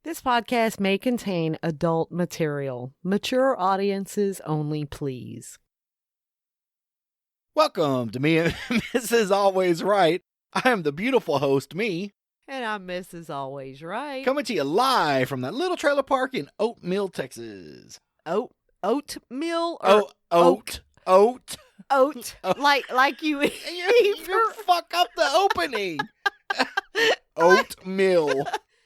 This podcast may contain adult material. Mature audiences only, please. Welcome to me and Mrs. Always Right. I am the beautiful host, me. And I'm Mrs. Always Right. Coming to you live from that little trailer park in Oatmeal, Texas. Oatmeal? Or Oat. Oat. Like you eat. You fuck up the opening. Oatmeal,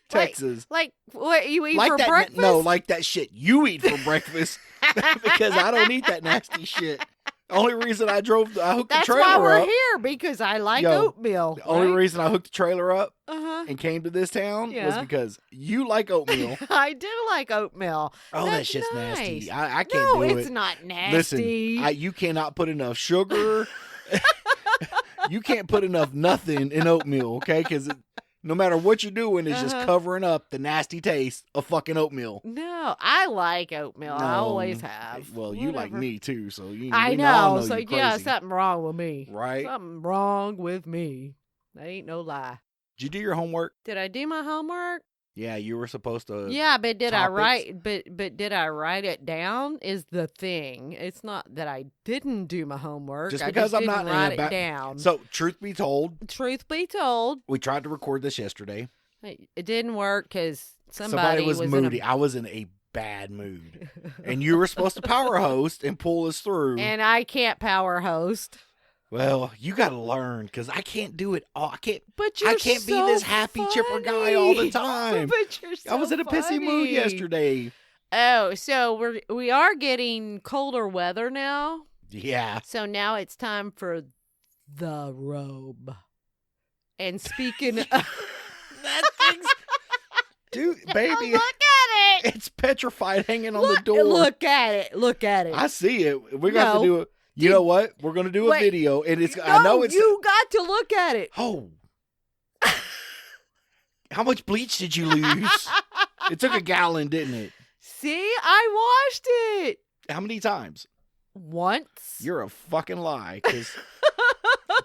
Texas. Like what you eat like for that, breakfast? No, like that shit you eat for breakfast. Because I don't eat that nasty shit. The only reason I hooked That's the trailer why we're up. here, because I like Yo, oatmeal. The only reason I hooked the trailer up Uh-huh. and came to this town was Yeah. because you like oatmeal. I do like oatmeal. Oh, that That's shit's nice. nasty. I can't No, do it's it. not nasty. Listen, you cannot put enough sugar. You can't put enough nothing in oatmeal, okay? Because no matter what you're doing, it's just covering up the nasty taste of fucking oatmeal. No, I like oatmeal. I No. always have. Well, you like Whatever. me too, so you. I we all know. know So you yeah, crazy. something wrong with me. Right? Something wrong with me. That ain't no lie. Did you do your homework? Did I do my homework? Yeah, you were supposed to. Yeah, but did I topics? write? But did I write it down? Is the thing. It's not that I didn't do my homework. Just I because I'm didn't not write in a it down. So, truth be told, Truth be told, we tried to record this yesterday. it didn't work because somebody was in moody. a I was in a bad mood, and you were supposed to power host and pull us through. and I can't power host. Well, you got to learn because I can't do it all. I can't. But you're I can't be so this happy chipper guy all the time. But you're so I was in a pissy mood funny. yesterday. Oh, so we are getting colder weather now. Yeah. So now it's time for the robe. And speaking of That thing's, dude, baby, look at it. it's petrified hanging on the door. Look at it. Look at it. I see it. We're going to No. do it. You know what? We're going to do a Wait. video, and it's. No, I know it's. you got to look at it. Oh. How much bleach did you lose? It took a gallon, didn't it? See, I washed it How many times? once. You're a fucking lie, because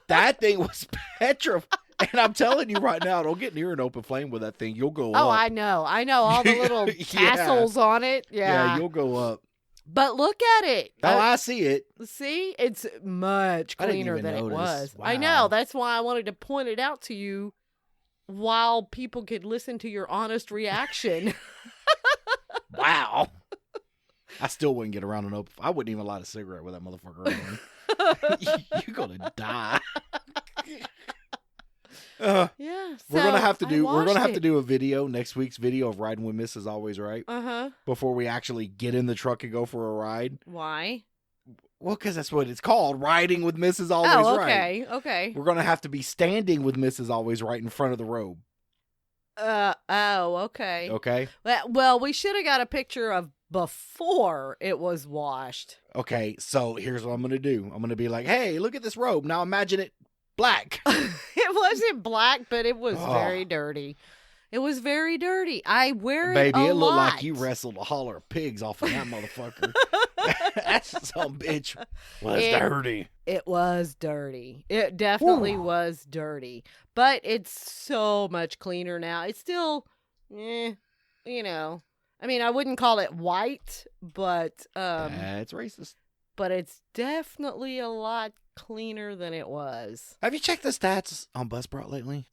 that thing was petrified. And I'm telling you right now, don't get near an open flame with that thing. You'll go up. Oh, I know all the little Yeah. tassels on it. Yeah, you'll go up. But look at it. Oh, I see it. See, it's much I didn't cleaner even than notice. it was. Wow. I know. That's why I wanted to point it out to you while people could listen to your honest reaction. Wow. I still wouldn't get around an open. I wouldn't even light a cigarette with that motherfucker on. You're gonna die. Yeah. We're gonna have to I do. We're gonna washed have to it. do a video next week's video of riding with Mrs. Always Right Uh-huh. before we actually get in the truck and go for a ride. Why? Well, because that's what it's called, riding with Mrs. Always Oh, Right. okay. Okay. We're gonna have to be standing with Mrs. Always Right in front of the robe. Oh, okay. Okay. Well, we should have got a picture of before it was washed. Okay. So here's what I'm gonna do. I'm gonna be like, "Hey, look at this robe. Now imagine it black." It wasn't black, but it was Oh. very dirty. It was very dirty. I wear it Baby, a it looked lot. like you wrestled a holler of pigs off of that motherfucker. That's some bitch was It- dirty. It was dirty. It definitely Whew. was dirty. But it's so much cleaner now. It's still, you know. I mean, I wouldn't call it white, but That's racist. but it's definitely a lot cleaner than it was. Have you checked the stats on Buzzsprout lately?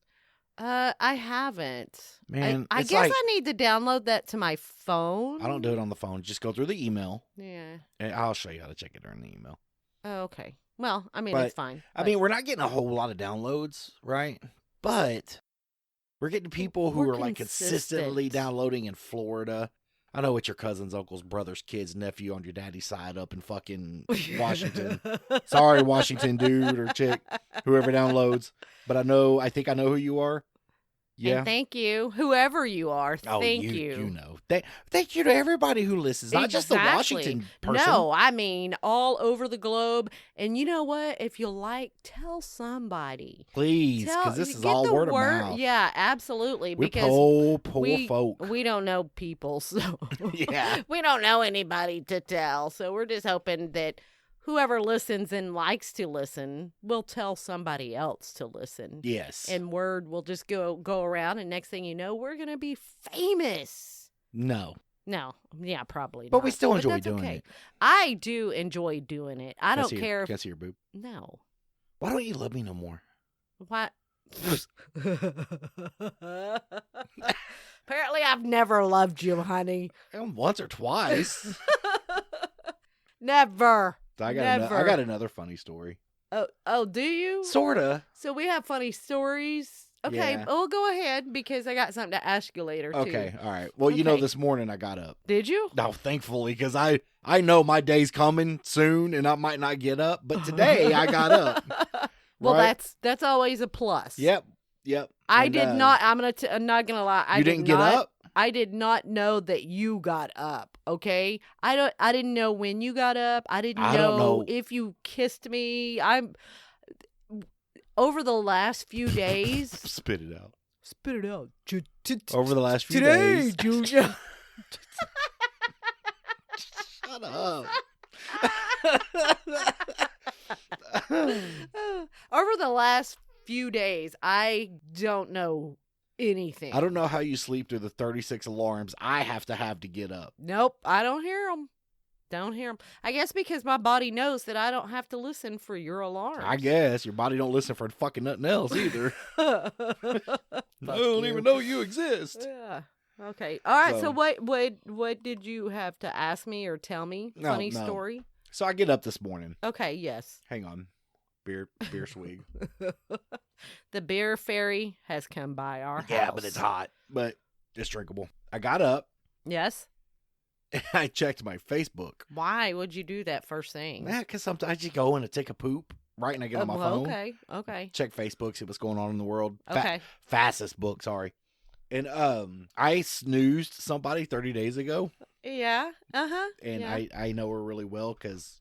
I haven't. Man, I it's guess like- I need to download that to my phone. I don't do it on the phone. Just go through the email, Yeah. and I'll show you how to check it during the email. Oh, okay. Well, I mean, But, it's fine. I mean, we're not getting a whole lot of downloads, right? But we're getting people who We're are like consistently consistent. downloading in Florida. I know it's your cousin's, uncle's, brother's, kid's, nephew on your daddy's side up in fucking Washington. Sorry, Washington dude or chick, whoever downloads. But I think I know who you are. Yeah. And thank you, whoever you are. Oh, Thank you know. Thank you to everybody who listens, not just the Exactly. Washington person. No, I mean all over the globe. And you know what? If you like, tell somebody. Please, because this is get all the word of mouth. Yeah, absolutely. We're because poor folk. we don't know people, so Yeah. we don't know anybody to tell. So we're just hoping that whoever listens and likes to listen will tell somebody else to listen. Yes. And word will just go around, and next thing you know, we're going to be famous. No. No. Yeah, probably But not. we still enjoy that's doing okay. it. I do enjoy doing it. I don't care. Can I see your boob? No. Why don't you love me no more? What? Apparently, I've never loved you, honey. Once or twice. Never. I Never. got another funny story. Oh, do you? Sorta. So we have funny stories. Okay, Yeah. well, go ahead because I got something to ask you later, too. Okay, all right. Well, you know, Okay. this morning I got up. Did you? No, thankfully, because I know my day's coming soon and I might not get up. But today I got up. Well, right? that's always a plus. Yep. I And, did not. I'm not gonna lie. You didn't get up? I did not know that you got up. Okay, I didn't know when you got up. I didn't I don't know. if you kissed me. Over the last few days. Spit it out. Spit it out. Over the last few Today, days. Junior. Shut up. Over the last few days, I don't know anything. I don't know how you sleep through the 36 alarms I have to get up. Nope, I don't hear them. Don't hear them. I guess because my body knows that I don't have to listen for your alarms. I guess your body don't listen for fucking nothing else either. I don't even know you exist. Yeah. Okay. All right. So So- what did you have to ask me or tell me? No, Funny no. story. So I get up this morning. Okay. Yes. Hang on. Beer swig. The beer fairy has come by our house. Yeah, but it's hot. But it's drinkable. I got up Yes. and I checked my Facebook. Why would you do that first thing? Yeah, because sometimes I just go in and take a poop right and I get on my well, phone. Okay. Okay. Check Facebook, see what's going on in the world. Okay. Fastest book, sorry. And I snoozed somebody 30 days ago. Yeah. Uh huh. And yeah. I know her really well because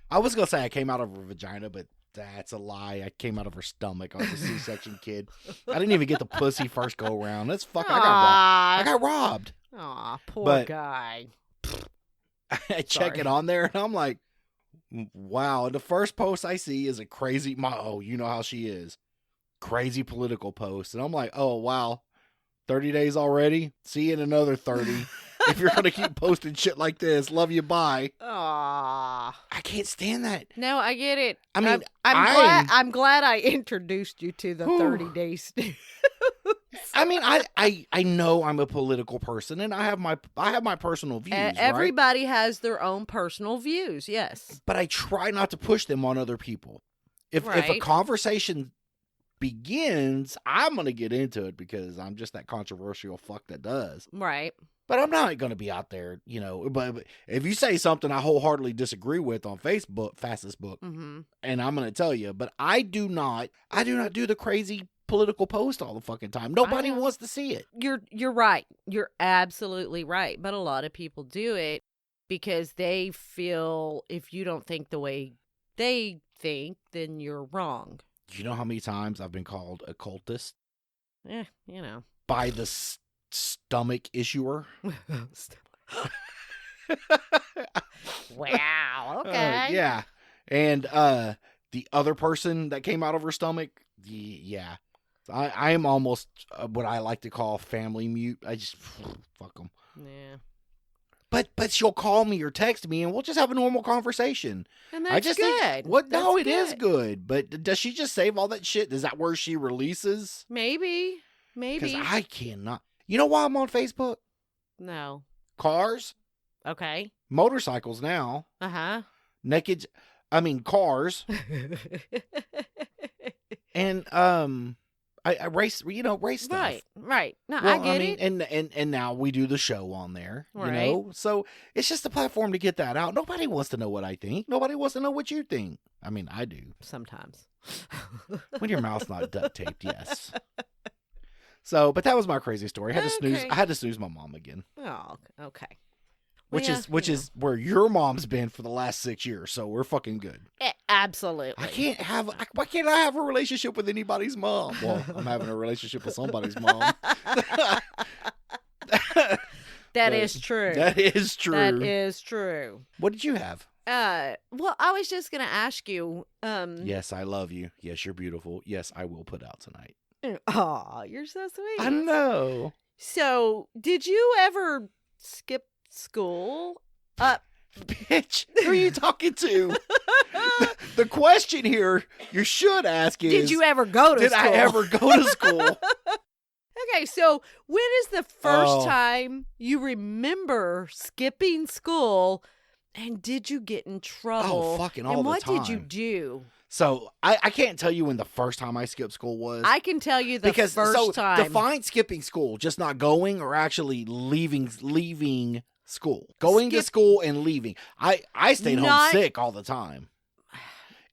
I was going to say I came out of her vagina, but that's a lie. I came out of her stomach. I was a C-section kid. I didn't even get the pussy first go around. That's fucking. I got robbed. Aw, poor But- guy. I check it on there and I'm like, wow. And the first post I see is a crazy, you know how she is. Crazy political post. And I'm like, oh, wow. 30 days already? See you in another 30. If you're going to keep posting shit like this, love you, bye. Aw. I can't stand that. No, I get it. I mean, I'm glad I introduced you to the Whew. 30 days. I mean, I know I'm a political person and I have my personal views, right? Everybody has their own personal views. Yes. But I try not to push them on other people. If a Right. conversation begins, I'm going to get into it because I'm just that controversial fuck that does. Right. But I'm not going to be out there, but if you say something I wholeheartedly disagree with on Facebook, fastest book, Mm-hmm. and I'm going to tell you, but I do not do the crazy political post all the fucking time. Nobody know. wants to see it. You're right. You're absolutely right. But a lot of people do it because they feel if you don't think the way they think, then you're wrong. Do you know how many times I've been called a cultist You know. by the stomach issuer? Wow. Okay. Yeah. And the other person that came out of her stomach, yeah. I am almost what I like to call family mute. I just fuck them. Yeah. But she'll call me or text me and we'll just have a normal conversation. And I that's just good. think what no, That's it is good. But does she just save all that shit? Is that where she releases? Maybe. Because Maybe. I cannot. You know why I'm on Facebook? No. Cars, Okay. motorcycles now, Uh-huh. cars, and I race, race stuff. Right. No, Well, I get it. and now we do the show on there, Right. So it's just a platform to get that out. Nobody wants to know what I think. Nobody wants to know what you think. I mean, I do. Sometimes. When your mouth's not duct taped, yes. So, but that was my crazy story. I had to snooze. Okay. I had to snooze my mom again, Oh, okay. which Well, is where your mom's been for the last 6 years. So we're fucking good. Absolutely. Why can't I have a relationship with anybody's mom? Well, I'm having a relationship with somebody's mom. That But is true. That is true. That is true. What did you have? Well, I was just gonna ask you. Yes, I love you. Yes, you're beautiful. Yes, I will put out tonight. Oh, you're so sweet. I know. So, did you ever skip school? Bitch, who are you talking to? The question here you should ask is, Did you ever go to did school? I ever go to school? Okay, so when is the first Oh. time you remember skipping school, and did you get in trouble? fucking all and the what did you time. do? So I can't tell you when the first time I skipped school was. I can tell you the because first so time. define skipping school, just not going or actually leaving school. Going to Skip- school and leaving. I stayed home Not- sick all the time.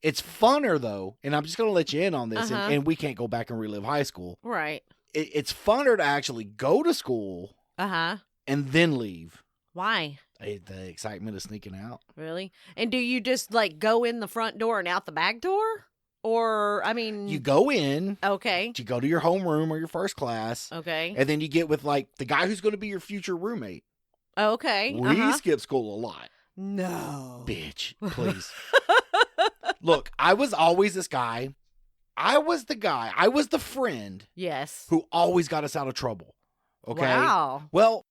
It's funner though, and I'm just gonna let you in on this, Uh-huh. and we can't go back and relive high school. Right. It's funner to actually go to school Uh-huh. and then leave. Why? The excitement of sneaking out. Really? And do you just like go in the front door and out the back door? Or, I mean, You go in, okay. you go to your homeroom or your first class, Okay. and then you get with like the guy who's going to be your future roommate. Okay. We skip school a lot. No. Bitch, please. Look, I was always this guy. I was the friend Yes. who always got us out of trouble. Okay? Wow. Well,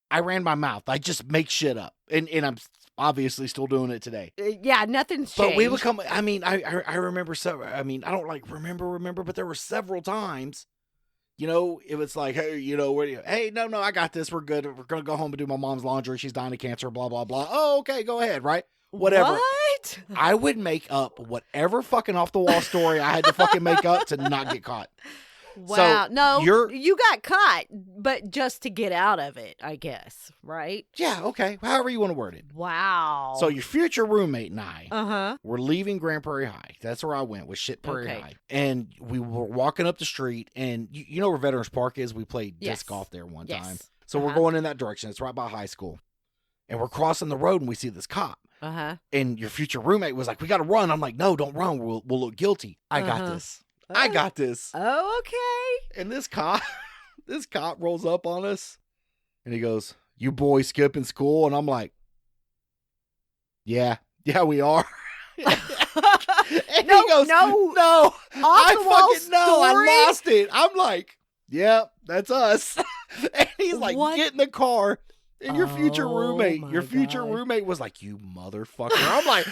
I ran my mouth. I just make shit up. And I'm obviously still doing it today. Yeah, nothing's changed. But we would come, I mean, I remember I don't like remember, but there were several times, you know, it was like, hey, you know, hey, no, I got this. We're good. We're going to go home and do my mom's laundry. She's dying of cancer, blah, blah, blah. Oh, okay, go ahead, right? Whatever. What? I would make up whatever fucking off the wall story I had to fucking make up to not get caught. Wow. No, you're- you got caught, but just to get out of it, I guess, right? Yeah, okay. However you want to word it. Wow. So your future roommate and I Uh-huh. were leaving Grand Prairie High. That's where I went, was shit Prairie Okay. High. And we were walking up the street, and you know where Veterans Park is? We played Yes. disc golf there one Yes. time. So we're Uh-huh. going in that direction. It's right by high school. And we're crossing the road, and we see this cop. Uh-huh. And your future roommate was like, we got to run. I'm like, no, don't run. We'll look guilty. I got Uh-huh. this. I got this. Oh, okay. And this cop rolls up on us, and he goes, "You boys skipping school?" And I'm like, "Yeah, we are." And No, he goes, no. no, I Off-the-wall fucking know. I story? lost it. I'm like, "Yep, that's us." And he's like, What? "Get in the car." And your future Oh, roommate, my your future God. roommate was like, "You motherfucker." I'm like,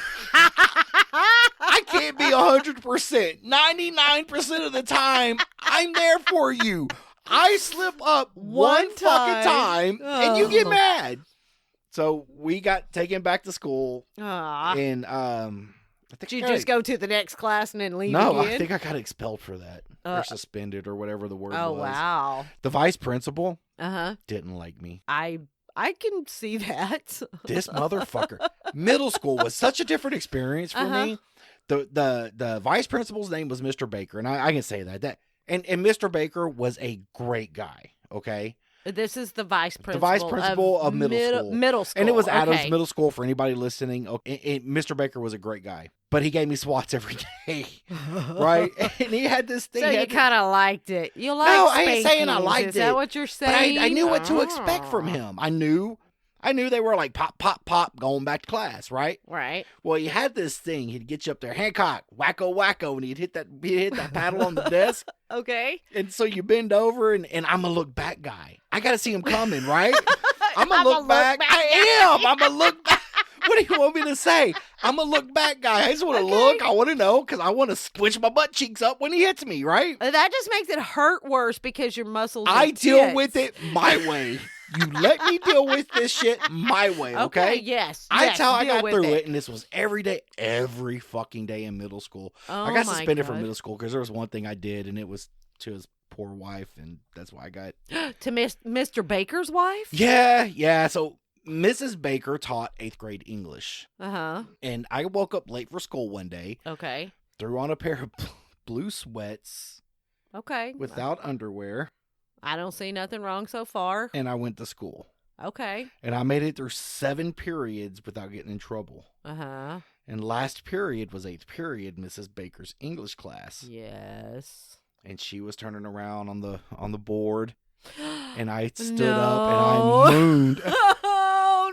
I can't be 100%. 99% of the time, I'm there for you. I slip up one fucking time, and you get Oh. mad. So we got taken back to school, Aw. and I think Did you I got- just go to the next class and then leave No, again? I think I got expelled for that, or suspended, or whatever the word Oh, was. wow. The vice principal Uh-huh. didn't like me. I can see that. This motherfucker. Middle school was such a different experience for Uh-huh. me. The vice principal's name was Mr. Baker, and I can say that. And Mr. Baker was a great guy, okay? This is the vice principal. vice principal of middle school. Middle school. And it was Adams okay. Middle School for anybody listening. Okay, Mr. Baker was a great guy, but he gave me swats every day, right? And he had this thing. So he you had- kind of liked it. You liked No, I ain't saying I spankings. liked Is that it, what you're but saying? I knew what to expect from Oh. him. I knew they were like pop, pop, pop, going back to class, right? Right. Well, he had this thing. He'd get you up there, Hancock, wacko, wacko, and he'd hit that paddle on the desk. Okay. And so you bend over, and I'm a look back guy. I got to see him coming, right? I'm a look back. I am. I'm a look back. What do you want me to say? I'm a look back guy. I just want to look. I want to know because I want to squish my butt cheeks up when he hits me, right? That just makes it hurt worse because your muscles. are I deal tense. with it my way. You let me deal with this shit my way, okay? Yes. That's how I deal got with through it, and this was every day, every fucking day in middle school. Oh, I got my suspended from God. middle school because there was one thing I did, and it was to his poor wife, and that's why I got. To Mr. Baker's wife. Yeah. So Mrs. Baker taught 8th grade English, Uh-huh. and I woke up late for school one day, Okay. threw on a pair of blue sweats Okay. without underwear, I don't see nothing wrong so far. and I went to school. Okay. And I made it through 7 periods without getting in trouble. Uh-huh. And last period was 8th period, Mrs. Baker's English class. Yes. And she was turning around on the board, and I stood No. up and I mooned. Oh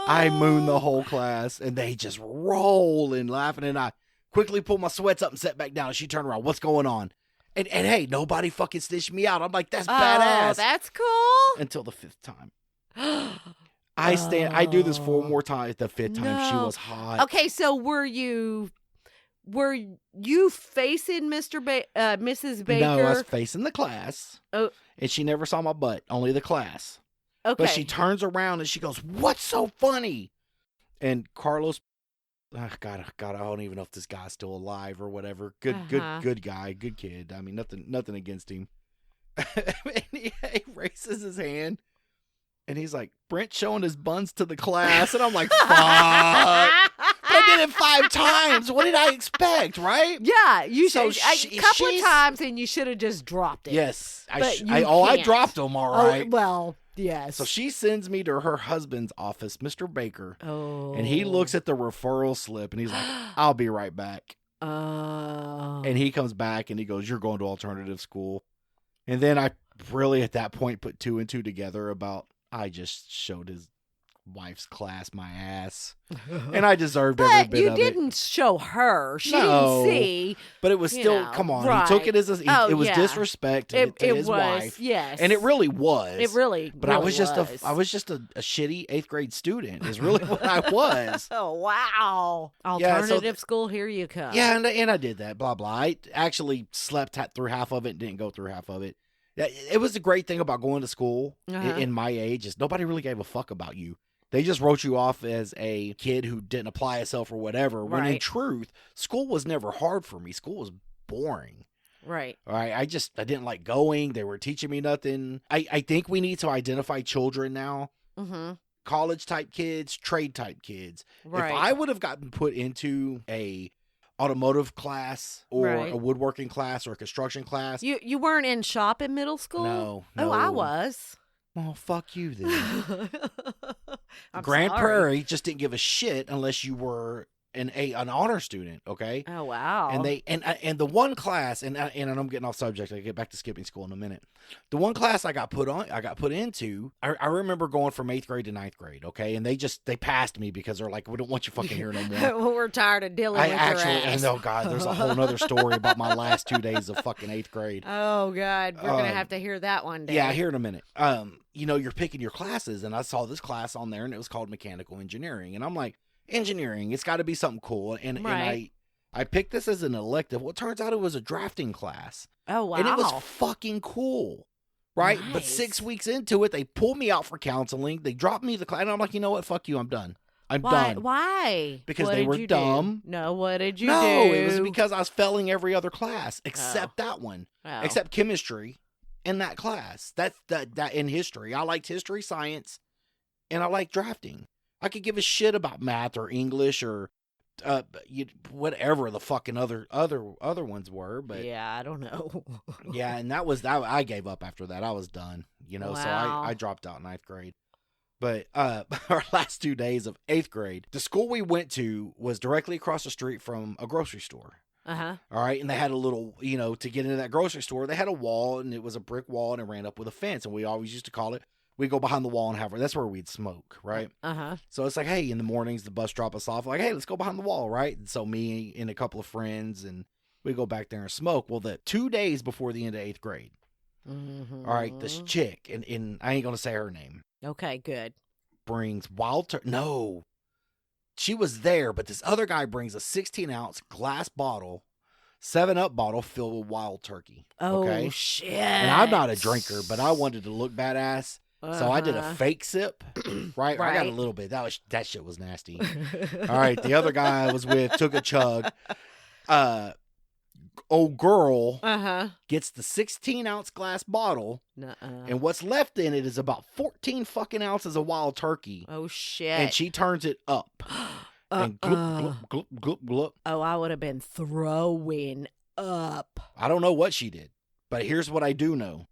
I moon the whole class, and they just roll and laughing, and I quickly pull my sweats up and sit back down, and she turned around, what's going on? And hey, nobody fucking stitched me out. I'm like, that's badass. Oh, that's cool. Until the 5th time. I do this 4 more times. The 5th time, she was hot. Okay, so were you facing Mrs. Baker? No, I was facing the class. Oh. And she never saw my butt, only the class. Okay. But she turns around and she goes, what's so funny? And Carlos, God, I don't even know if this guy's still alive or whatever. Good guy, good kid. I mean, nothing against him. And he raises his hand and he's like, Brent showing his buns to the class. And I'm like, fuck. But I did it 5 times. What did I expect, right? Yeah, you should. A couple of times, and you should have just dropped it. Yes, I dropped them. All right. Oh, well, yes. So she sends me to her husband's office, Mr. Baker. Oh. And he looks at the referral slip, and he's like, "I'll be right back." Oh. And he comes back, and he goes, "You're going to alternative school." And then I really, at that point, put 2 and 2 together about I just showed his wife's class my ass, and I deserved every bit of it. But you didn't show her; she No, didn't see. But it was still, come on, right. he took it as it was disrespect to his wife. Yes, and it really was. It really. But really I was just a shitty 8th grade student. Is really what I was. Oh wow! Alternative school, here you come. Yeah, and I did that. Blah blah. I actually slept through half of it, and didn't go through half of it. It was the great thing about going to school in my age is nobody really gave a fuck about you. They just wrote you off as a kid who didn't apply himself or whatever. When in truth, school was never hard for me. School was boring. Right. All right. I didn't like going. They were teaching me nothing. I think we need to identify children now. Mm-hmm. College type kids, trade type kids. Right. If I would have gotten put into a automotive class or a woodworking class or a construction class. You weren't in shop in middle school? No. Oh, I was. Well, fuck you then. I'm Grand sorry. Prairie just didn't give a shit unless you were an honor student, okay? Oh wow! And the one class, and I'm getting off subject. I get back to skipping school in a minute. The one class I got put into. I remember going from 8th grade to 9th grade, okay? And they passed me because they're like, we don't want you fucking here no more. Well, we're tired of dealing with your ass. And oh god, there's a whole other story about my last 2 days of fucking 8th grade. Oh god, we're gonna have to hear that one day. Yeah, here in a minute. You're picking your classes, and I saw this class on there, and it was called mechanical engineering, and I'm like, engineering, it's got to be something cool, and I picked this as an elective. Well, it turns out it was a drafting class. Oh wow! And it was fucking cool, right? Nice. But 6 weeks into it, they pulled me out for counseling. They dropped me the class, and I'm like, you know what? Fuck you, I'm done. I'm done. Why? Because they were dumb. No, what did you do? No, it was because I was failing every other class except that one, except chemistry. In that class, that in history, I liked history, science, and I liked drafting. I could give a shit about math or English or whatever the fucking other ones were. But yeah, I don't know. Yeah, and that was that. I gave up after that. I was done. So I dropped out in 9th grade. But our last 2 days of 8th grade, the school we went to was directly across the street from a grocery store. Uh-huh. All right. And they had a little, to get into that grocery store, they had a wall, and it was a brick wall, and it ran up with a fence. And we always used to call it, we'd go behind the wall and that's where we'd smoke. Right. Uh-huh. So it's like, hey, in the mornings, the bus drop us off. Like, hey, let's go behind the wall. Right. And so me and a couple of friends, and we go back there and smoke. Well, the 2 days before the end of 8th grade. Mm-hmm. All right. This chick, and I ain't going to say her name. Okay, good. Brings wild turkey. No. She was there, but this other guy brings a 16-ounce glass bottle, 7-Up bottle filled with wild turkey. Oh, shit. And I'm not a drinker, but I wanted to look badass. So I did a fake sip, right? I got a little bit. That shit was nasty. All right. The other guy I was with took a chug. Old girl gets the 16-ounce glass bottle, and what's left in it is about 14 fucking ounces of wild turkey. Oh, shit. And she turns it up. And gloop, gloop, gloop, gloop, gloop. Oh, I would have been throwing up. I don't know what she did, but here's what I do know.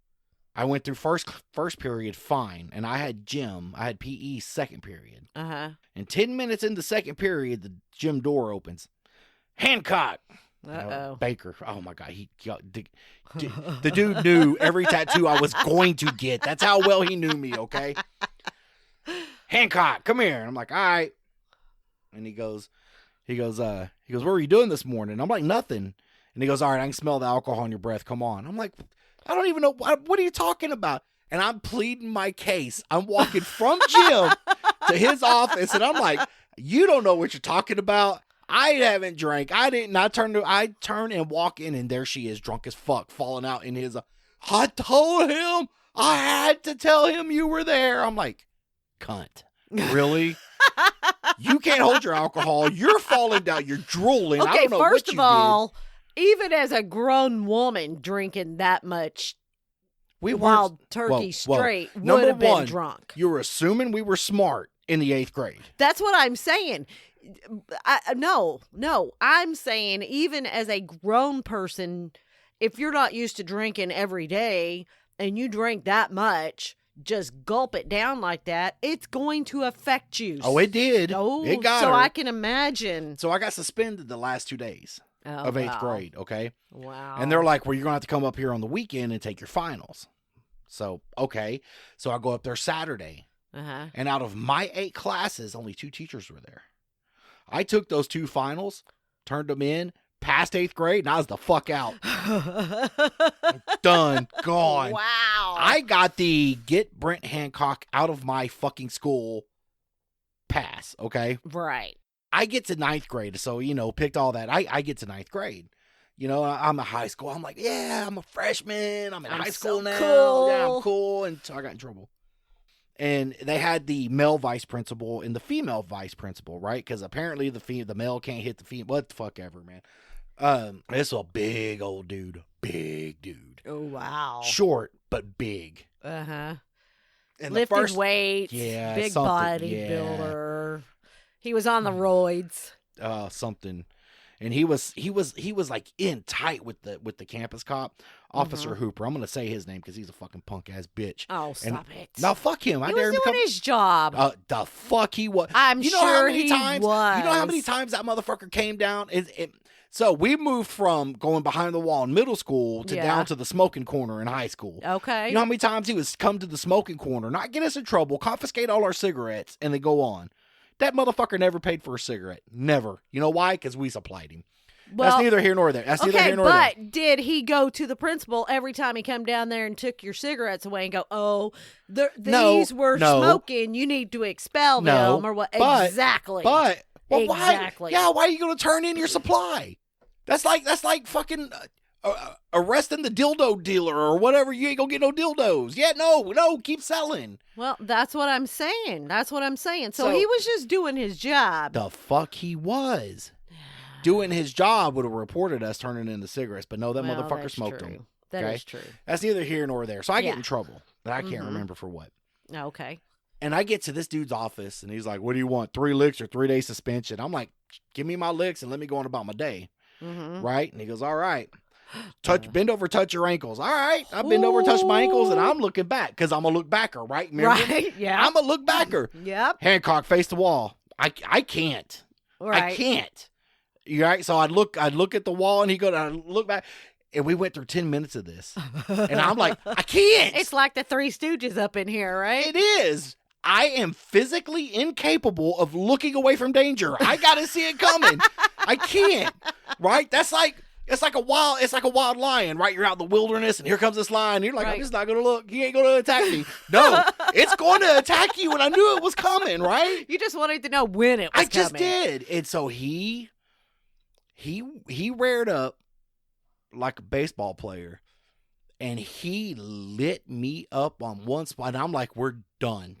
I went through first period fine, and I had gym. I had PE second period. And 10 minutes into second period, the gym door opens. Hancock. Baker. Oh my God. The dude knew every tattoo I was going to get. That's how well he knew me. Okay. Hancock, come here. And I'm like, all right. And he goes, what were you doing this morning? I'm like, nothing. And he goes, all right, I can smell the alcohol in your breath. Come on. I'm like, I don't even know. What are you talking about? And I'm pleading my case. I'm walking from Jim to his office. And I'm like, you don't know what you're talking about. I haven't drank. I didn't. I turn and walk in, and there she is, drunk as fuck, falling out in his. I told him. I had to tell him you were there. I'm like, cunt. Really? You can't hold your alcohol. You're falling down. You're drooling. Okay, I don't know first what of you all, even as a grown woman drinking that much did. wild turkey straight would Number have been one, drunk. You were assuming we were smart in the 8th grade. That's what I'm saying. No, I'm saying even as a grown person, if you're not used to drinking every day and you drink that much, just gulp it down like that, it's going to affect you. Oh, it did. Oh, it got so her. I can imagine. So I got suspended the last 2 days of 8th grade, okay? Wow. And they're like, well, you're going to have to come up here on the weekend and take your finals. So, okay. So I go up there Saturday. Uh-huh. And out of my 8 classes, only 2 teachers were there. I took those 2 finals, turned them in, passed 8th grade, and I was the fuck out. Done. Gone. Wow. I got the get Brent Hancock out of my fucking school pass, okay? Right. I get to 9th grade, so, picked all that. I get to 9th grade. I'm in high school. I'm like, yeah, I'm a freshman. I'm in high school so now. cool. Yeah, I'm cool. And so I got in trouble. And they had the male vice principal and the female vice principal, right? Because apparently the male can't hit the female. What the fuck ever, man. This is a big old dude. Big dude. Oh, wow. Short, but big. Uh-huh. And Lifted weights. Yeah, big something, bodybuilder. He was on the roids. Something. And he was like in tight with the campus cop, Officer Hooper. I'm gonna say his name because he's a fucking punk ass bitch. Oh, stop it! No, fuck him. He was doing his job. The fuck he was. I'm sure he was. You know how many times that motherfucker came down? So we moved from going behind the wall in middle school to down to the smoking corner in high school. Okay. You know how many times he was come to the smoking corner, not get us in trouble, confiscate all our cigarettes, and then go on. That motherfucker never paid for a cigarette. Never. You know why? Because we supplied him. Well, that's neither here nor there. That's neither here nor there. But did he go to the principal every time he come down there and took your cigarettes away and go, oh, these were smoking, you need to expel them or what? Exactly. But exactly. Why are you going to turn in your supply? That's like fucking arresting the dildo dealer or whatever. You ain't going to get no dildos. Yeah, no, keep selling. Well, that's what I'm saying. So he was just doing his job. The fuck he was. Doing his job would have reported us turning in the cigarettes, but no, that motherfucker smoked them. That is true. That's neither here nor there. So I get in trouble, but I can't remember for what. Okay. And I get to this dude's office, and he's like, what do you want, 3 licks or 3-day suspension? I'm like, give me my licks and let me go on about my day. Right? And he goes, all right. Bend over, touch your ankles. All right. I bend over, touch my ankles, and I'm looking back because I'm a look backer, right? Remember? Right, yeah. I'm a look backer. Yep. Hancock, face the wall. I can't. Right. I can't. You right? So I'd look at the wall, and I'd look back, and we went through 10 minutes of this, and I'm like, I can't. It's like the Three Stooges up in here, right? It is. I am physically incapable of looking away from danger. I gotta see it coming. I can't. Right? It's like a wild lion, right? You're out in the wilderness, and here comes this lion. And you're like, I'm just not gonna look. He ain't gonna attack me. No, it's going to attack you, and I knew it was coming. Right? You just wanted to know when it was coming. I just did, and so he reared up like a baseball player, and he lit me up on one spot. And I'm like, we're done.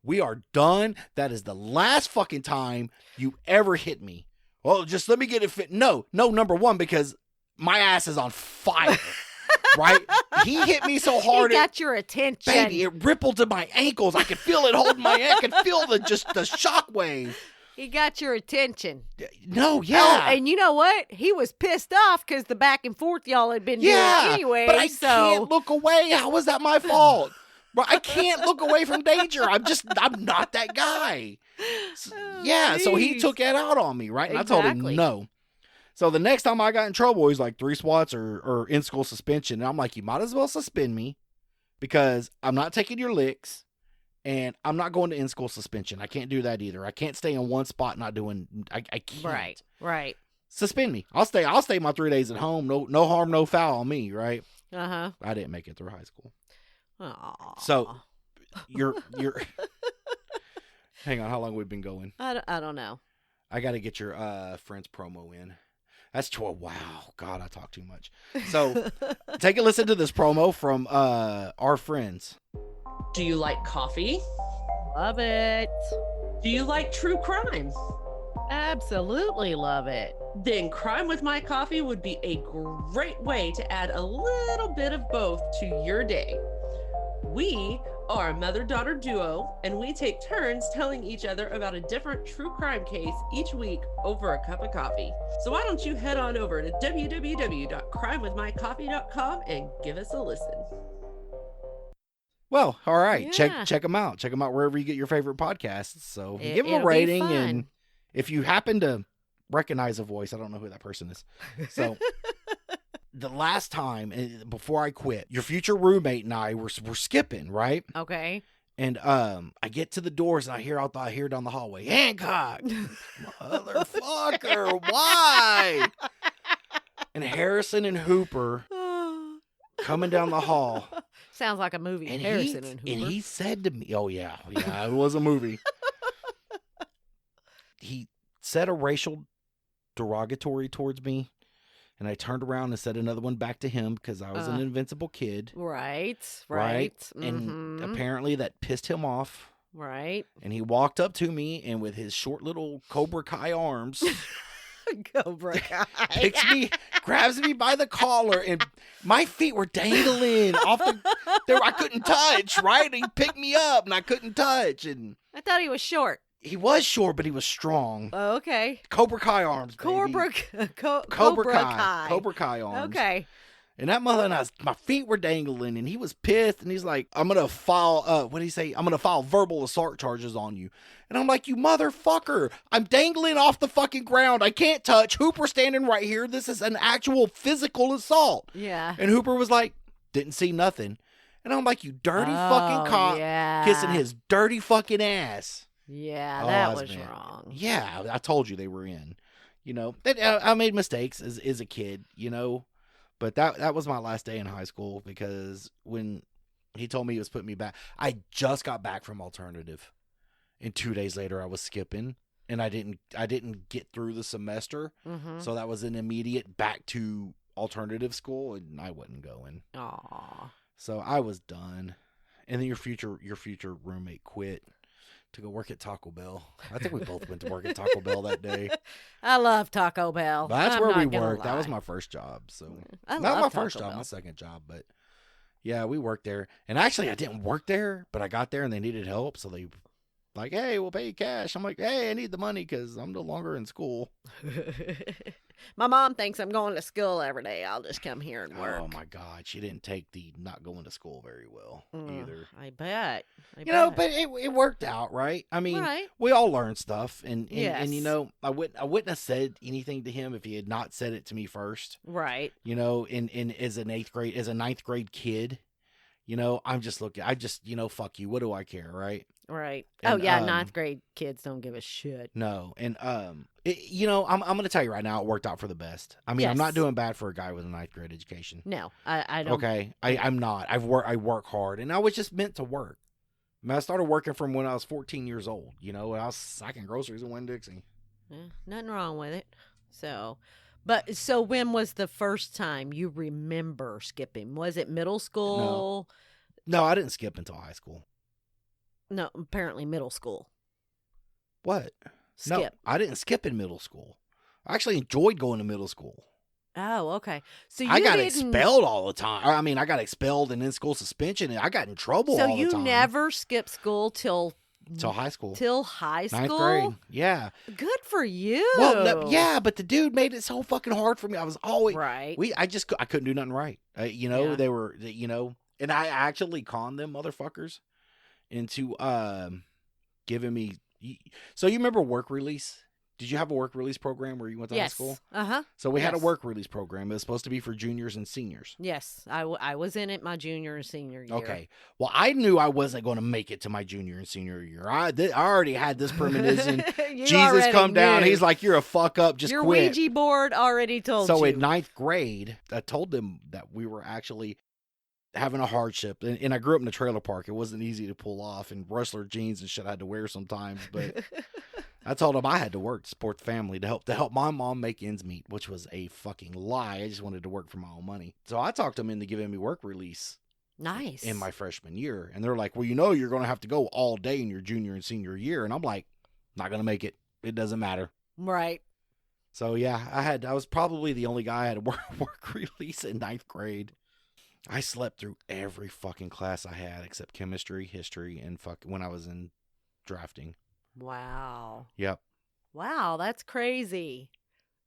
We are done. That is the last fucking time you ever hit me. Well, just let me get it fit. No, number one, because my ass is on fire. Right? He hit me so hard. He got your attention. Baby, it rippled to my ankles. I could feel it holding my I could feel the shockwave. He got your attention. No, yeah. Oh, and you know what? He was pissed off because the back and forth y'all had been doing anyway. But I can't look away. How was that my fault? Bro, I can't look away from danger. I'm not that guy. So he took that out on me, right? And I told him no. So the next time I got in trouble, he's like 3 swats or in-school suspension. And I'm like, you might as well suspend me because I'm not taking your licks And I'm not going to in-school suspension. I can't do that either. I can't stay in one spot not doing. I can't. Right. Suspend me. I'll stay my 3 days at home. No harm, no foul on me. Right. Uh-huh. I didn't make it through high school. Aww. So you're. Hang on. How long we've been going? I don't know. I got to get your friends promo in. That's 12. Wow. God, I talk too much. So take a listen to this promo from our friends. Do you like coffee? Love it. Do you like true crime? Absolutely love it. Then Crime with My Coffee would be a great way to add a little bit of both to your day. We are a mother-daughter duo, and we take turns telling each other about a different true crime case each week over a cup of coffee. So why don't you head on over to www.crimewithmycoffee.com and give us a listen. Well, all right. Yeah. Check them out. Check them out wherever you get your favorite podcasts. So give them a It'll be rating, fun. and if you happen to recognize a voice, I don't know who that person is. So the last time before I quit, your future roommate and I were skipping, right? Okay. And I get to the doors and I hear down the hallway, Hancock, motherfucker, why? And Harrison and Hooper coming down the hall. Sounds like a movie. And Harrison and Hooper. And he said to me, oh, yeah, it was a movie. He said a racial derogatory towards me, and I turned around and said another one back to him because I was an invincible kid. Right. And apparently that pissed him off. Right. And he walked up to me, and with his short little Cobra Kai arms... Cobra Kai. picks me, grabs me by the collar, and my feet were dangling off there. I couldn't touch, right? He picked me up, and I couldn't touch. And I thought he was short. he was short, but he was strong. Oh, okay. Cobra Kai arms, baby. Cobra Kai. Cobra Kai arms. Okay. And that mother and my feet were dangling, and he was pissed, and he's like, I'm going to file, what did he say? I'm going to file verbal assault charges on you. And I'm like, you motherfucker, I'm dangling off the fucking ground. I can't touch. Hooper standing right here. This is an actual physical assault. Yeah. And Hooper was like, didn't see nothing. And I'm like, you dirty fucking cop, yeah. kissing his dirty fucking ass. Yeah, Oh, that I was was mad. wrong. Yeah, I told you they were in. You know, I made mistakes as a kid, you know. But that was my last day in high school because when he told me he was putting me back, I just got back from alternative. And 2 days later I was skipping, and I didn't get through the semester. Mm-hmm. So that was an immediate back to alternative school, and I wasn't going. Aw. So I was done. And then your future roommate quit to go work at Taco Bell. I think we both went to work at Taco Bell that day. I love Taco Bell. But that's I'm where we not gonna worked. That was lie. my first job. So I not love my Taco first job, Bell. my second job. But yeah, we worked there. And actually, I didn't work there, but I got there and they needed help. So they like, hey, we'll pay you cash. I'm like, hey, I need the money because I'm no longer in school. My mom thinks I'm going to school every day. I'll just come here and work. Oh my God, she didn't take the not going to school very well either. I bet. You know, but it worked out, right? I mean, Right. we all learn stuff, and Yes. you know, I wouldn't have said anything to him if he had not said it to me first. Right. You know, in as a ninth grade kid, you know, I just you know, fuck you. What do I care, right? Right. And, oh yeah, ninth grade kids don't give a shit. No, and you know, I'm gonna tell you right now, it worked out for the best. I mean, I'm not Yes. doing bad for a guy with a ninth grade education. No, I don't. Okay, I'm not. I work hard, and I was just meant to work. I mean, I started working from when I was 14 years old. You know, I was sacking groceries in Winn-Dixie. Yeah, nothing wrong with it. So when was the first time you remember skipping? Was it middle school? No, I didn't skip until high school. No, apparently middle school. What? Skip. No, I didn't skip in middle school. I actually enjoyed going to middle school. Oh, okay. So you I got didn't- expelled all the time. I mean, I got expelled and in school suspension, and I got in trouble So all the you time. never skipped school till high school. Till high school. Ninth grade. Yeah. Good for you. Well, yeah, but the dude made it so fucking hard for me. I was always Right. I couldn't do nothing right. You know, Yeah. they were, you know, and I actually conned them motherfuckers into giving me. So you remember work release? did you have a work release program where you went to high Yes. school? Uh-huh. So we had a Yes. work release program. It was supposed to be for juniors and seniors. Yes. I was in it my junior and senior year. Okay. Well, I knew I wasn't going to make it to my junior and senior year. I already had this premonition. You Jesus already come down. knew. He's like, you're a fuck up. Just Your quit. Ouija board already told So you. in 9th grade, I told them that we were actually having a hardship. And I grew up in a trailer park. It wasn't easy to pull off. And Rustler jeans and shit I had to wear sometimes. But I told them I had to work to support the family to help my mom make ends meet, which was a fucking lie. I just wanted to work for my own money. So I talked them into giving me work release Nice. in my freshman year. And they're like, well, you're going to have to go all day in your junior and senior year. And I'm like, not going to make it. It doesn't matter. Right. So yeah, I was probably the only guy I had a work release in 9th grade. I slept through every fucking class I had except chemistry, history, and when I was in drafting. Wow. Yep. Wow, that's crazy.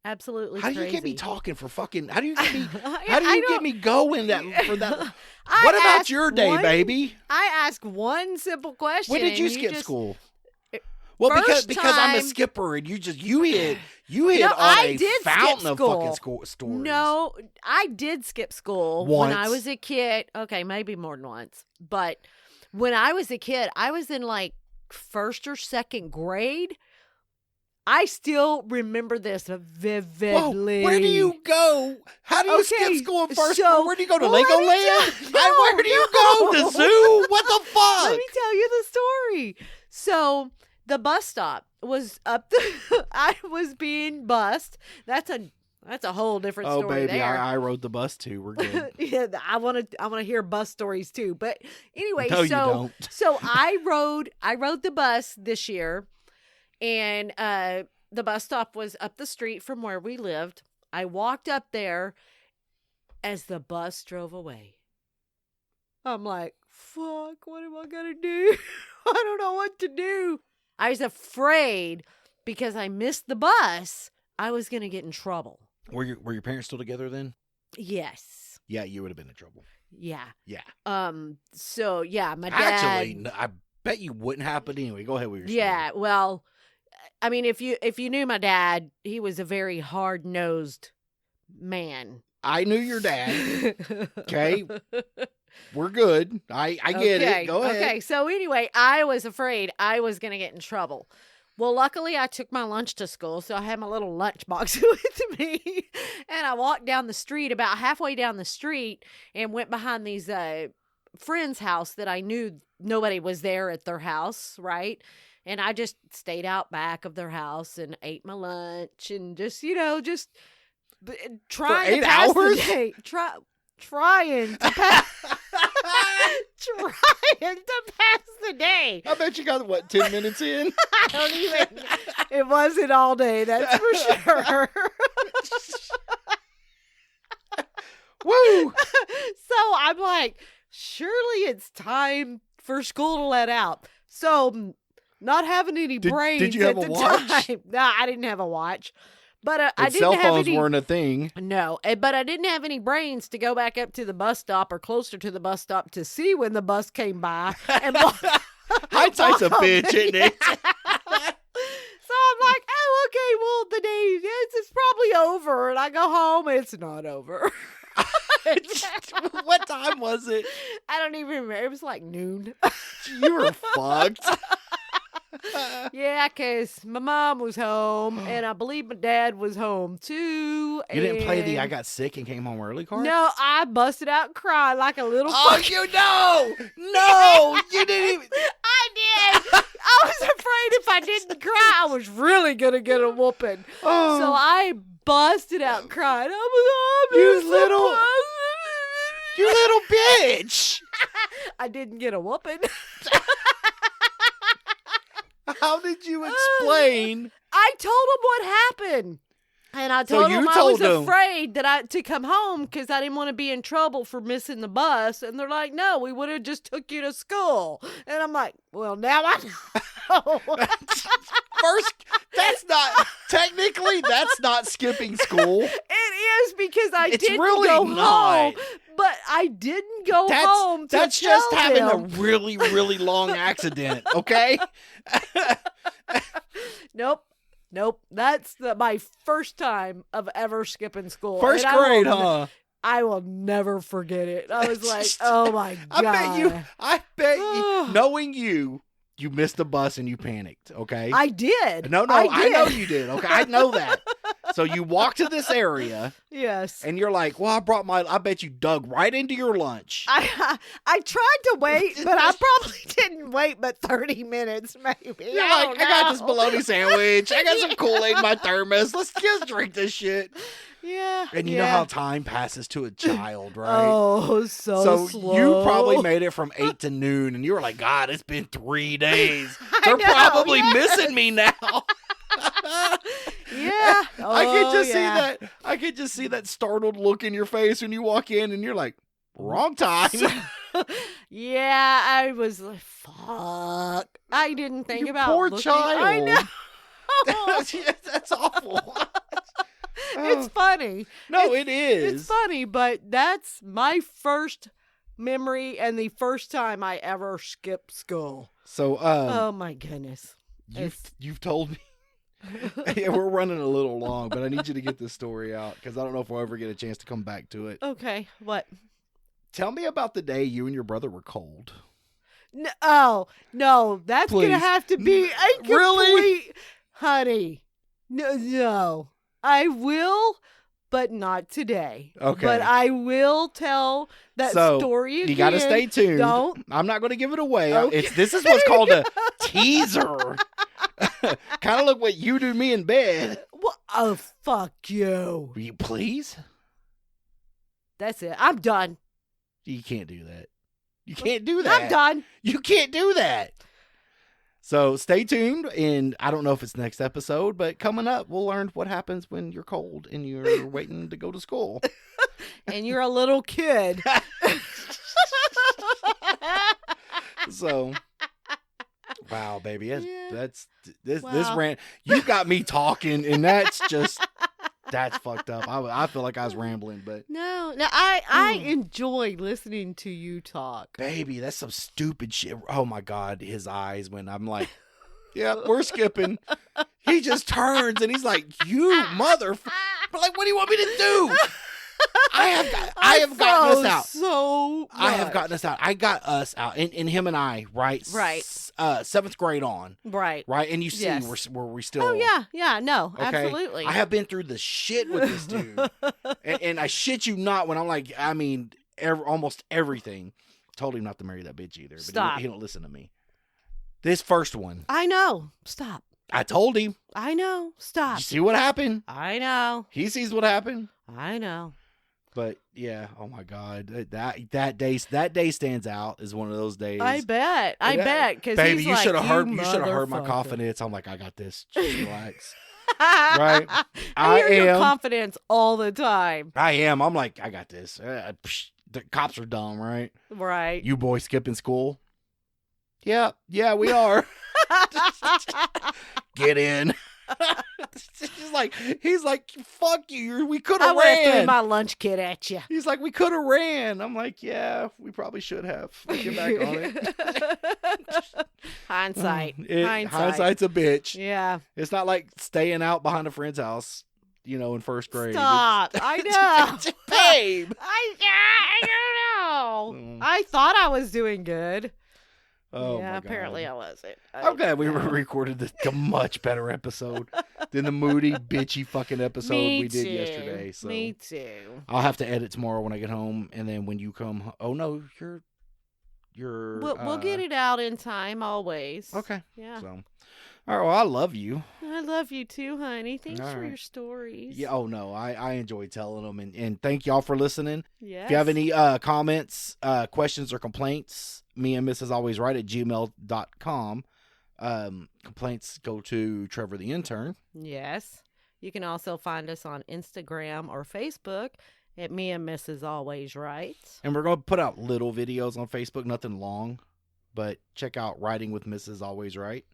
Absolutely How crazy. do you get me talking for fucking? How do you get me? I How do you don't- get me going for that? I What about asked your day, one- baby? I asked one simple question. When did and you skip just- school? It- Well, first because I'm a time- skipper and you hit No, on I a did skip fountain of fucking school. stories. No, I did skip school when I Once. was a kid. Okay, maybe more than once. But when I was a kid, I was in like 1st or 2nd grade. I still remember this Whoa, vividly. where do you go? How do you skip Okay, school in first? so- Where do you go to well, let me Legoland? tell- Where do you go? no. The zoo? What the fuck? Let me tell you the story. So the bus stop was up. I was being bussed. That's a whole different Oh story baby, there. I rode the bus too. We're good. Yeah, I want to hear bus stories too. But anyway, No, so you don't. so I rode the bus this year, and the bus stop was up the street from where we lived. I walked up there as the bus drove away. I'm like, fuck, what am I gonna do? I don't know what to do. I was afraid because I missed the bus, I was gonna get in trouble. Were your parents still together then? Yes. Yeah, you would have been in trouble. Yeah. Yeah. So yeah, my dad. Actually, I bet you wouldn't happen anyway. Go ahead with your story. Yeah. Well, I mean, if you knew my dad, he was a very hard-nosed man. I knew your dad. Okay. We're good. I get Okay, it. Go ahead. Okay. So anyway, I was afraid I was going to get in trouble. Well, luckily I took my lunch to school, so I had my little lunchbox with me, and I walked down the street about halfway down the street and went behind these friends' house that I knew nobody was there at their house, right? And I just stayed out back of their house and ate my lunch and just trying 8 to pass hours? the day. Trying to pass. Trying to pass the day. I bet you got, 10 minutes in? I don't even. It wasn't all day, that's for sure. Woo! So I'm like, surely it's time for school to let out. So, not having any Did brains you have at a the watch? time. No, I didn't have a watch. But I And didn't cell have phones any. weren't a thing. No, but I didn't have any brains to go back up to the bus stop or closer to the bus stop to see when the bus came by. And Hindsight's a walk bitch, on isn't me. it? So I'm like, oh, okay, well, the day, it's probably over. And I go home, it's not over. What time was it? I don't even remember. It was like noon. You were fucked. Yeah, because my mom was home, and I believe my dad was home too. You didn't play the and- I got sick and came home early card? No, I busted out and cried like a little Oh, fucking. you know! No! You didn't even. I did. I was afraid if I didn't cry, I was really gonna get a whooping. Oh, So I busted out and cried. You little bitch! I didn't get a whooping. How did you explain? I told him what happened. And I So told you him I told was them. afraid to come home because I didn't want to be in trouble for missing the bus. And they're like, no, we would have just took you to school. And I'm like, well, now I know. First, that's not skipping school. It is because I It's didn't really go not. home. But I didn't go home to That's just tell having a them. really, really long accident, okay? Nope. Nope. That's my first time of ever skipping school. First And grade, huh? I will never forget it. I was like, oh my God. I bet you, knowing you missed the bus and you panicked, okay? I did. No, I I know you did, okay? I know that. So you walk to this area. Yes. And you're like, well, I bet you dug right into your lunch. I tried to wait, but I probably didn't wait but 30 minutes, maybe. You're like, I got this bologna sandwich. I got some Kool-Aid in my thermos. Let's just drink this shit. Yeah. And you know how time passes to a child, right? Oh, so slow. You probably made it from 8 to noon, and you were like, God, it's been 3 days. I They're know, probably yeah. missing me now. Yeah. I could just see yeah. that. I could just see that startled look in your face when you walk in, and you're like, wrong time. Yeah, I was like, fuck. I didn't think You about poor looking. child. I know. That's awful. It's funny. No, it is. It's funny, but that's my first memory and the first time I ever skipped school. So, Oh my goodness. you've told me. Yeah, we're running a little long, but I need you to get this story out because I don't know if we'll ever get a chance to come back to it. Okay, what? Tell me about the day you and your brother were cold. No, that's Please. gonna have to be a complete, Really? honey. No, I will, but not today. Okay. But I will tell that So, story again. You got to stay tuned. Don't. I'm not going to give it away. Okay. This is what's called a teaser. Kind of look what you do to me in bed. Oh, fuck you. Will you please? That's it. I'm done. You can't do that. You can't do that. I'm done. You can't do that. So stay tuned, and I don't know if it's next episode, but coming up, we'll learn what happens when you're cold and you're waiting to go to school. And you're a little kid. So, wow, baby, Yeah. This Wow. rant. You got me talking, and that's fucked up. I feel like I was rambling, but No, I enjoy listening to you talk. baby, that's some stupid shit. Oh my God, his eyes when I'm like, yeah, we're skipping. He just turns and he's like, you mother. But like, what do you want me to do? I have gotten us out. So I have much. gotten us out. I got us out, and him and I, right? Right. 7th grade on, Right. right? And you see, Yes. we still. Oh yeah, no, Okay? absolutely. I have been through the shit with this dude, and I shit you not. When I'm like, I mean, almost everything. Told him not to marry that bitch either, but Stop. he don't listen to me. This first one, I know. Stop. I told him. I know. Stop. You see what happened? I know. He sees what happened. I know. But yeah, oh my God, that day stands out as one of those days. I bet. I Yeah. bet. Because Baby, you should have heard. You You should have heard my motherfucker." confidence. I'm like, I got this. Just relax. Right? I hear your am. confidence all the time. I am. I'm like, I got this. The cops are dumb, right? Right. You boys skipping school? Yeah, we are. Get in. he's like, fuck you. We could I have would have threw ran. my lunch kit at you. He's like, we could have ran. I'm like, yeah, we probably should have. Get back on it. Hindsight. Hindsight's a bitch. Yeah. It's not like staying out behind a friend's house, in first grade. Stop. I know. Babe. I don't know. Mm. I thought I was doing good. Oh, yeah, my apparently God. I wasn't. I'm glad we recorded a much better episode than the moody, bitchy fucking episode Me we did too. yesterday. So Me too. I'll have to edit tomorrow when I get home, and then when you come, oh no, you're. We'll get it out in time always. Okay. Yeah. So, all right. Well, I love you. I love you too, honey. Thanks All for right. your stories. Yeah. Oh no, I enjoy telling them, and thank y'all for listening. Yes. If you have any comments, questions, or complaints, me and Mrs. Always Right at gmail.com. Complaints go to Trevor the Intern. Yes. You can also find us on Instagram or Facebook at Me and Mrs. Always Right. And we're going to put out little videos on Facebook, nothing long, but check out Writing with Mrs. Always Right.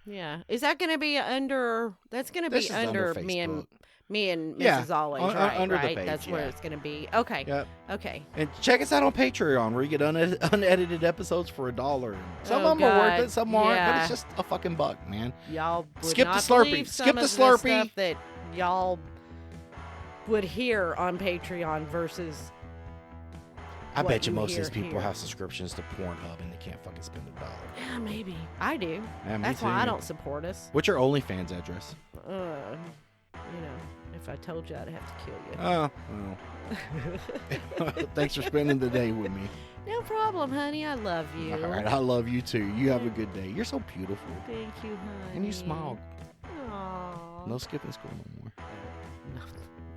Yeah. Is that going to be under? That's going to This be is under Facebook. me and Yeah, Mrs. Always, un- right? under the right. page, That's where yeah. it's going to be. Okay. Yep. Okay. And check us out on Patreon, where you get unedited episodes for $1. Some Oh, of them are worth God, it, some aren't, but yeah. it's just a fucking buck, man. Y'all would Skip the not Slurpee. believe Skip some the of Slurpee. stuff that y'all would hear on Patreon versus. I what bet you you most of these hear people here. have subscriptions to Pornhub and they can't fucking spend $1. Yeah, maybe I do. Yeah, me That's why I too. don't support us. What's your OnlyFans address? You know, if I told you, I'd have to kill you. Oh, well. Thanks for spending the day with me. No problem, honey. I love you. All right, I love you too. You have a good day. You're so beautiful. Thank you, honey. And you smile. Aww. No skipping school no more.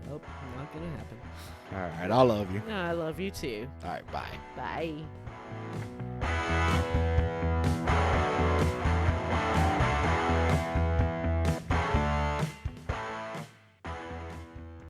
Nope, not gonna happen. All right, I love you. I love you too. All right, bye. Bye.